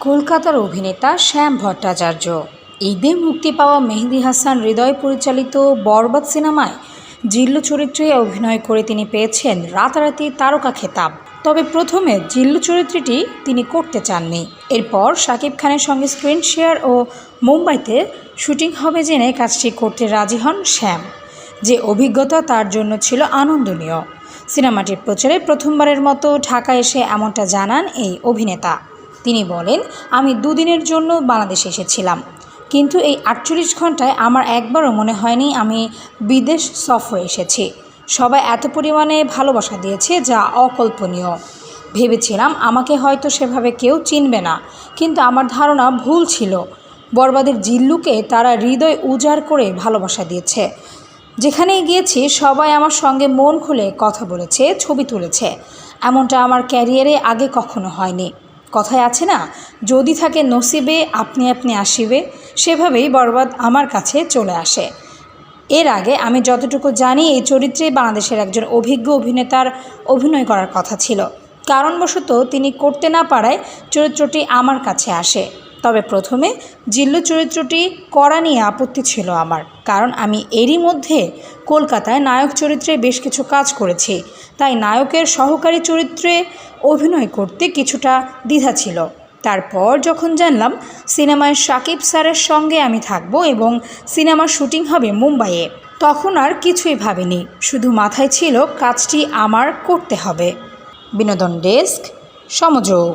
কলকাতার অভিনেতা শ্যাম ভট্টাচার্য ঈদে মুক্তি পাওয়া মেহেদী হাসান হৃদয় পরিচালিত বরবাদ সিনেমায় জিল্লু চরিত্রে অভিনয় করে তিনি পেয়েছেন রাতারাতি তারকা খেতাব। তবে প্রথমে জিল্লু চরিত্রটি তিনি করতে চাননি। এরপর শাকিব খানের সঙ্গে স্ক্রিন শেয়ার ও মুম্বাইতে শুটিং হবে জেনে কাজটি করতে রাজি হন শ্যাম। যে অভিজ্ঞতা তার জন্য ছিল আনন্দনীয়। সিনেমাটির প্রচারে প্রথমবারের মতো ঢাকা এসে এমনটা জানান এই অভিনেতা। তিনি বলেন, আমি দুদিনের জন্য বাংলাদেশে এসেছিলাম, কিন্তু এই ৪৮ ঘন্টায় আমার একবারও মনে হয়নি আমি বিদেশ সফরে এসেছি। সবাই এত পরিমাণে ভালোবাসা দিয়েছে যা অকল্পনীয়। ভেবেছিলাম আমাকে হয়তো সেভাবে কেউ চিনবে না, কিন্তু আমার ধারণা ভুল ছিল। বরবাদের জিল্লুকে তারা হৃদয় উজাড় করে ভালোবাসা দিয়েছে। যেখানেই গিয়েছি সবাই আমার সঙ্গে মন খুলে কথা বলেছে, ছবি তুলেছে। এমনটা আমার ক্যারিয়ারে আগে কখনো হয়নি। কথায় আছে না, যদি থাকে নসিবে আপনি আপনি আসিবে, সেভাবেই বরবাদ আমার কাছে চলে আসে। এর আগে আমি যতটুকু জানি এই চরিত্রে বাংলাদেশের একজন অভিজ্ঞ অভিনেতার অভিনয় করার কথা ছিল। কারণবশত তিনি করতে না পারায় চরিত্রটি আমার কাছে আসে। তবে প্রথমে জিল্লু চরিত্রটি করা নিয়ে আপত্তি ছিল আমার, কারণ আমি এরই মধ্যে কলকাতায় নায়ক চরিত্রে বেশ কিছু কাজ করেছি। তাই নায়কের সহকারী চরিত্রে অভিনয় করতে কিছুটা দ্বিধা ছিল। তারপর যখন জানলাম সিনেমায় শাকিব স্যারের সঙ্গে আমি থাকব এবং সিনেমার শুটিং হবে মুম্বাইয়ে, তখন আর কিছুই ভাবিনি। শুধু মাথায় ছিল কাজটি আমার করতে হবে। বিনোদন ডেস্ক, সমযোগ।